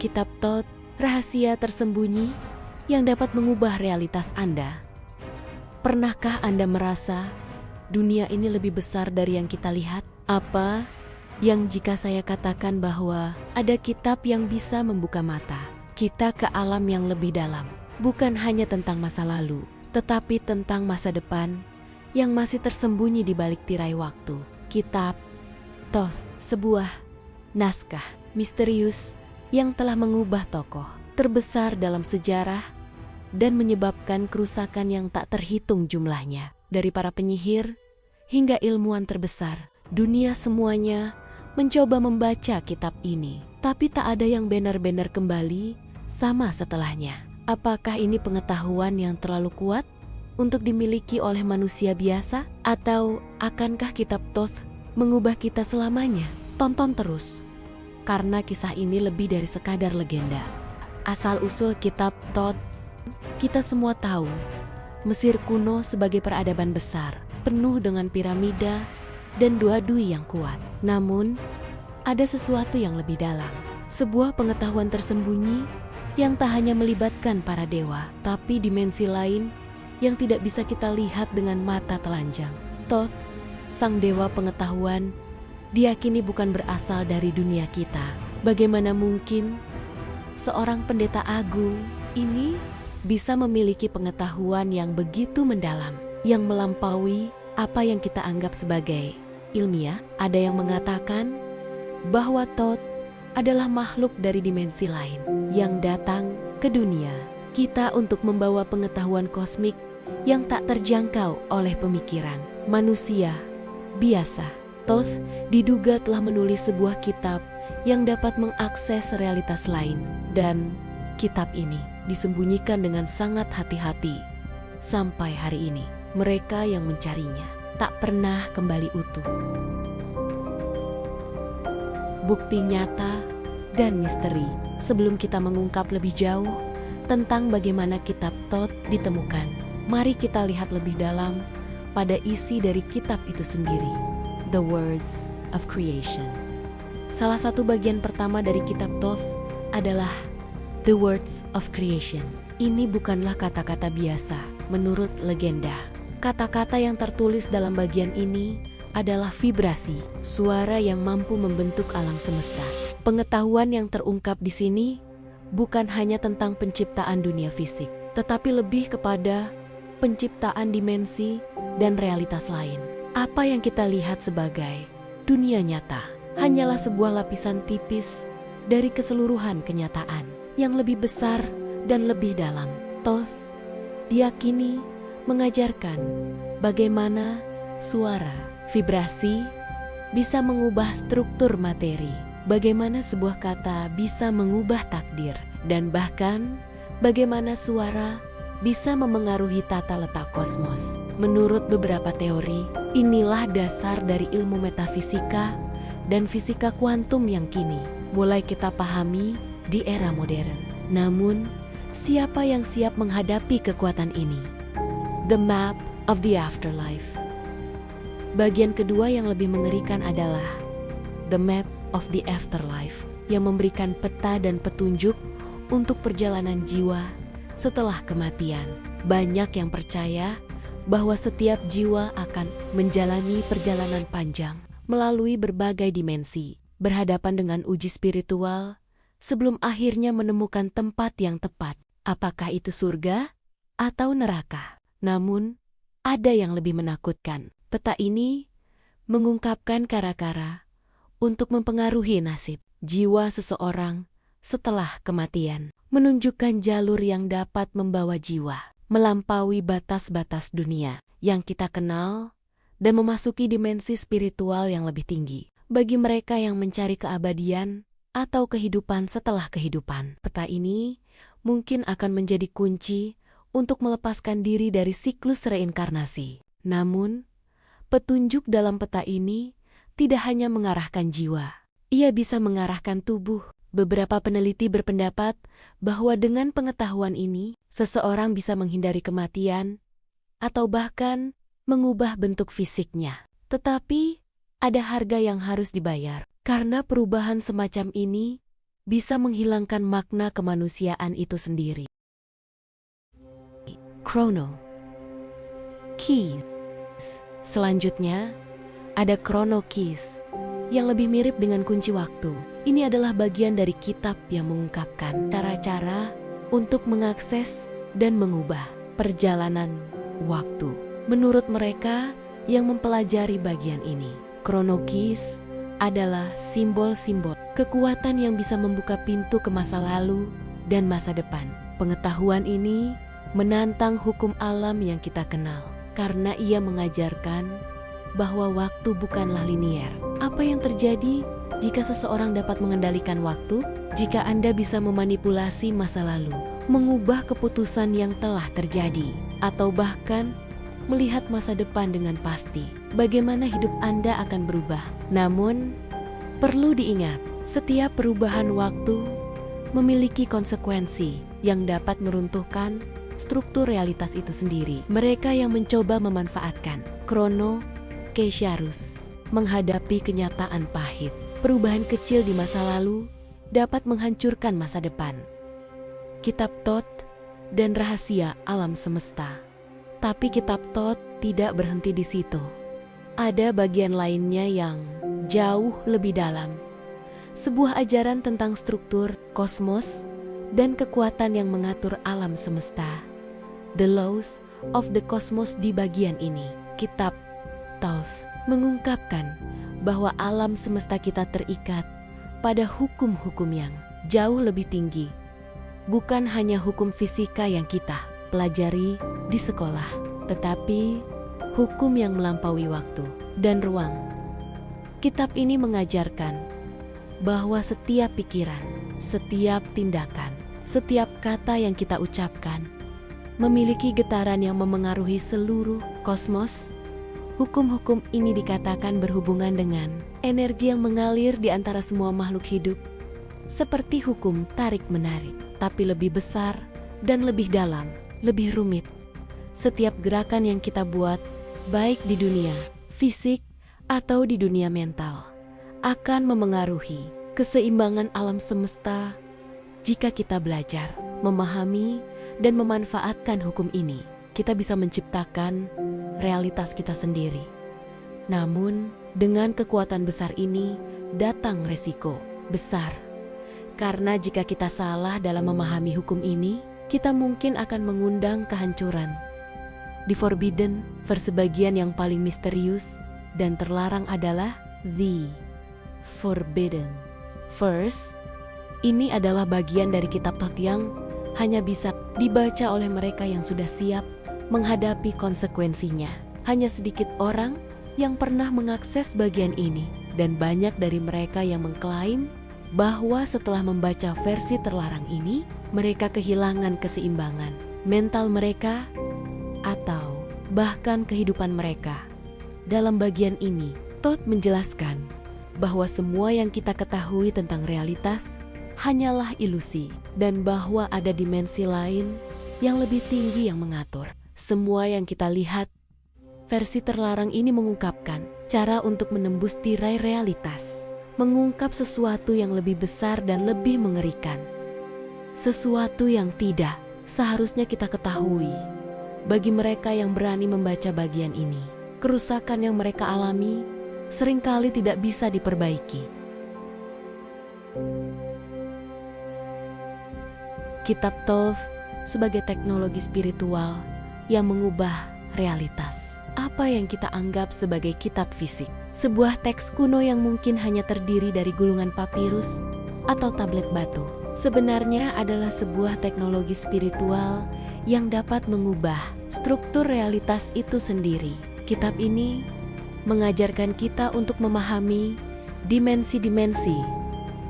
Kitab Thoth, rahasia tersembunyi yang dapat mengubah realitas Anda. Pernahkah Anda merasa dunia ini lebih besar dari yang kita lihat? Apa yang jika saya katakan bahwa ada kitab yang bisa membuka mata kita ke alam yang lebih dalam, bukan hanya tentang masa lalu, tetapi tentang masa depan yang masih tersembunyi di balik tirai waktu. Kitab Thoth, sebuah naskah misterius yang telah mengubah tokoh terbesar dalam sejarah dan menyebabkan kerusakan yang tak terhitung jumlahnya. Dari para penyihir hingga ilmuwan terbesar, dunia semuanya mencoba membaca kitab ini. Tapi tak ada yang benar-benar kembali sama setelahnya. Apakah ini pengetahuan yang terlalu kuat untuk dimiliki oleh manusia biasa? Atau akankah kitab Thoth mengubah kita selamanya? Tonton terus, karena kisah ini lebih dari sekadar legenda. Asal-usul kitab Thoth, kita semua tahu Mesir kuno sebagai peradaban besar, penuh dengan piramida dan dui yang kuat. Namun, ada sesuatu yang lebih dalam. Sebuah pengetahuan tersembunyi yang tak hanya melibatkan para dewa, tapi dimensi lain yang tidak bisa kita lihat dengan mata telanjang. Thoth, sang dewa pengetahuan, diyakini bukan berasal dari dunia kita. Bagaimana mungkin seorang pendeta agung ini bisa memiliki pengetahuan yang begitu mendalam, yang melampaui apa yang kita anggap sebagai ilmiah? Ada yang mengatakan bahwa Thoth adalah makhluk dari dimensi lain yang datang ke dunia kita untuk membawa pengetahuan kosmik yang tak terjangkau oleh pemikiran manusia biasa. Thoth diduga telah menulis sebuah kitab yang dapat mengakses realitas lain, dan kitab ini disembunyikan dengan sangat hati-hati. Sampai hari ini, mereka yang mencarinya tak pernah kembali utuh. Bukti nyata dan misteri. Sebelum kita mengungkap lebih jauh tentang bagaimana kitab Thoth ditemukan, mari kita lihat lebih dalam pada isi dari kitab itu sendiri. The Words of Creation. Salah satu bagian pertama dari kitab Thoth adalah The Words of Creation. Ini bukanlah kata-kata biasa. Menurut legenda, kata-kata yang tertulis dalam bagian ini adalah vibrasi, suara yang mampu membentuk alam semesta. Pengetahuan yang terungkap di sini bukan hanya tentang penciptaan dunia fisik, tetapi lebih kepada penciptaan dimensi dan realitas lain. Apa yang kita lihat sebagai dunia nyata hanyalah sebuah lapisan tipis dari keseluruhan kenyataan yang lebih besar dan lebih dalam. Thoth diyakini mengajarkan bagaimana suara, vibrasi bisa mengubah struktur materi, bagaimana sebuah kata bisa mengubah takdir, dan bahkan bagaimana suara bisa memengaruhi tata letak kosmos. Menurut beberapa teori, inilah dasar dari ilmu metafisika dan fisika kuantum yang kini mulai kita pahami di era modern. Namun, siapa yang siap menghadapi kekuatan ini? The Map of the Afterlife. Bagian kedua yang lebih mengerikan adalah The Map of the Afterlife, yang memberikan peta dan petunjuk untuk perjalanan jiwa setelah kematian. Banyak yang percaya bahwa setiap jiwa akan menjalani perjalanan panjang melalui berbagai dimensi, berhadapan dengan uji spiritual sebelum akhirnya menemukan tempat yang tepat. Apakah itu surga atau neraka? Namun, ada yang lebih menakutkan. Peta ini mengungkapkan kara-kara untuk mempengaruhi nasib jiwa seseorang setelah kematian, menunjukkan jalur yang dapat membawa jiwa melampaui batas-batas dunia yang kita kenal dan memasuki dimensi spiritual yang lebih tinggi. Bagi mereka yang mencari keabadian atau kehidupan setelah kehidupan, peta ini mungkin akan menjadi kunci untuk melepaskan diri dari siklus reinkarnasi. Namun, petunjuk dalam peta ini tidak hanya mengarahkan jiwa. Ia bisa mengarahkan tubuh. Beberapa peneliti berpendapat bahwa dengan pengetahuan ini, seseorang bisa menghindari kematian atau bahkan mengubah bentuk fisiknya. Tetapi, ada harga yang harus dibayar, karena perubahan semacam ini bisa menghilangkan makna kemanusiaan itu sendiri. Chrono Keys. Selanjutnya, ada Chrono Keys yang lebih mirip dengan kunci waktu. Ini adalah bagian dari kitab yang mengungkapkan cara-cara untuk mengakses dan mengubah perjalanan waktu. Menurut mereka yang mempelajari bagian ini, Chrono Keys adalah simbol-simbol kekuatan yang bisa membuka pintu ke masa lalu dan masa depan. Pengetahuan ini menantang hukum alam yang kita kenal, karena ia mengajarkan bahwa waktu bukanlah linier. Apa yang terjadi jika seseorang dapat mengendalikan waktu? Jika Anda bisa memanipulasi masa lalu, mengubah keputusan yang telah terjadi, atau bahkan melihat masa depan dengan pasti, bagaimana hidup Anda akan berubah. Namun, perlu diingat, setiap perubahan waktu memiliki konsekuensi yang dapat meruntuhkan struktur realitas itu sendiri. Mereka yang mencoba memanfaatkan Chrono Keys menghadapi kenyataan pahit. Perubahan kecil di masa lalu dapat menghancurkan masa depan. Kitab Thoth dan rahasia alam semesta. Tapi kitab Thoth tidak berhenti di situ. Ada bagian lainnya yang jauh lebih dalam. Sebuah ajaran tentang struktur kosmos dan kekuatan yang mengatur alam semesta. The Laws of the Cosmos di bagian ini. Kitab Thoth mengungkapkan bahwa alam semesta kita terikat pada hukum-hukum yang jauh lebih tinggi. Bukan hanya hukum fisika yang kita pelajari di sekolah, tetapi hukum yang melampaui waktu dan ruang. Kitab ini mengajarkan bahwa setiap pikiran, setiap tindakan, setiap kata yang kita ucapkan memiliki getaran yang memengaruhi seluruh kosmos. Hukum-hukum ini dikatakan berhubungan dengan energi yang mengalir di antara semua makhluk hidup, seperti hukum tarik-menarik, tapi lebih besar dan lebih dalam, lebih rumit. Setiap gerakan yang kita buat, baik di dunia fisik atau di dunia mental, akan memengaruhi keseimbangan alam semesta. Jika kita belajar, memahami, dan memanfaatkan hukum ini, kita bisa menciptakan realitas kita sendiri. Namun, dengan kekuatan besar ini, datang resiko besar. Karena jika kita salah dalam memahami hukum ini, kita mungkin akan mengundang kehancuran. Di Forbidden, verse bagian yang paling misterius dan terlarang adalah The Forbidden Verse. Ini adalah bagian dari kitab Thoth yang hanya bisa dibaca oleh mereka yang sudah siap menghadapi konsekuensinya. Hanya sedikit orang yang pernah mengakses bagian ini, dan banyak dari mereka yang mengklaim bahwa setelah membaca versi terlarang ini, mereka kehilangan keseimbangan mental mereka atau bahkan kehidupan mereka. Dalam bagian ini, Thoth menjelaskan bahwa semua yang kita ketahui tentang realitas hanyalah ilusi, dan bahwa ada dimensi lain yang lebih tinggi yang mengatur semua yang kita lihat. Versi terlarang ini mengungkapkan cara untuk menembus tirai realitas, mengungkap sesuatu yang lebih besar dan lebih mengerikan, sesuatu yang tidak seharusnya kita ketahui. Bagi mereka yang berani membaca bagian ini, kerusakan yang mereka alami seringkali tidak bisa diperbaiki. Kitab Thoth sebagai teknologi spiritual yang mengubah realitas. Apa yang kita anggap sebagai kitab fisik, sebuah teks kuno yang mungkin hanya terdiri dari gulungan papirus atau tablet batu, sebenarnya adalah sebuah teknologi spiritual yang dapat mengubah struktur realitas itu sendiri. Kitab ini mengajarkan kita untuk memahami dimensi-dimensi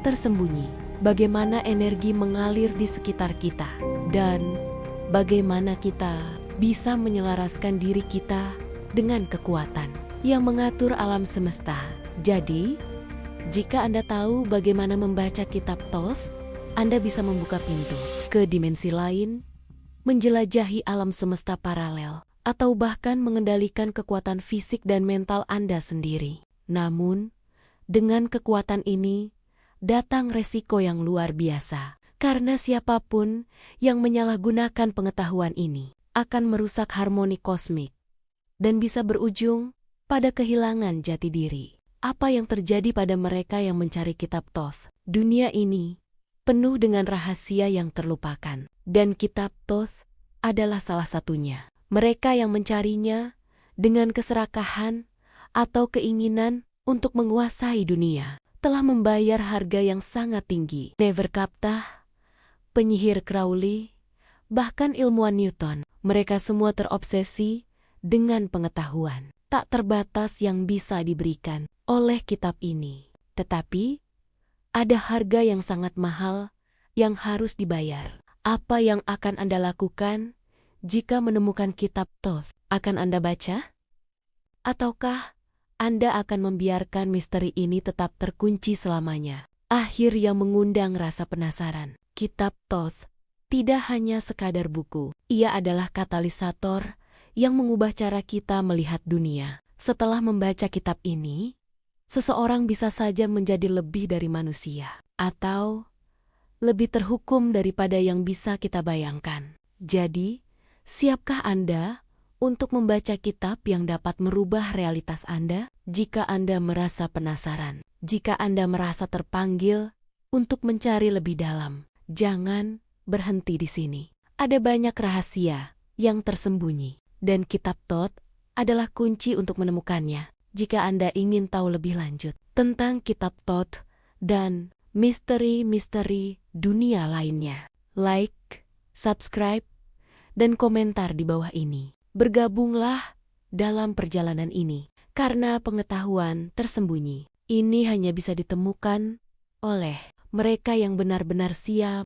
tersembunyi bagaimana energi mengalir di sekitar kita, dan bagaimana kita bisa menyelaraskan diri kita dengan kekuatan yang mengatur alam semesta. Jadi, jika Anda tahu bagaimana membaca kitab Thoth, Anda bisa membuka pintu ke dimensi lain, menjelajahi alam semesta paralel, atau bahkan mengendalikan kekuatan fisik dan mental Anda sendiri. Namun, dengan kekuatan ini, datang resiko yang luar biasa. Karena siapapun yang menyalahgunakan pengetahuan ini akan merusak harmoni kosmik dan bisa berujung pada kehilangan jati diri. Apa yang terjadi pada mereka yang mencari kitab Thoth? Dunia ini penuh dengan rahasia yang terlupakan, dan kitab Thoth adalah salah satunya. Mereka yang mencarinya dengan keserakahan atau keinginan untuk menguasai dunia telah membayar harga yang sangat tinggi. Neverkaptah, penyihir Crowley, bahkan ilmuwan Newton, mereka semua terobsesi dengan pengetahuan tak terbatas yang bisa diberikan oleh kitab ini. Tetapi, ada harga yang sangat mahal yang harus dibayar. Apa yang akan Anda lakukan jika menemukan kitab Thoth? Akan Anda baca? Ataukah Anda akan membiarkan misteri ini tetap terkunci selamanya? Akhir yang mengundang rasa penasaran. Kitab Thoth tidak hanya sekadar buku. Ia adalah katalisator yang mengubah cara kita melihat dunia. Setelah membaca kitab ini, seseorang bisa saja menjadi lebih dari manusia, atau lebih terhukum daripada yang bisa kita bayangkan. Jadi, siapkah Anda untuk membaca kitab yang dapat merubah realitas Anda? Jika Anda merasa penasaran, jika Anda merasa terpanggil untuk mencari lebih dalam, jangan berhenti di sini. Ada banyak rahasia yang tersembunyi, dan kitab Thoth adalah kunci untuk menemukannya. Jika Anda ingin tahu lebih lanjut tentang kitab Thoth dan misteri-misteri dunia lainnya, like, subscribe, dan komentar di bawah ini. Bergabunglah dalam perjalanan ini, karena pengetahuan tersembunyi ini hanya bisa ditemukan oleh mereka yang benar-benar siap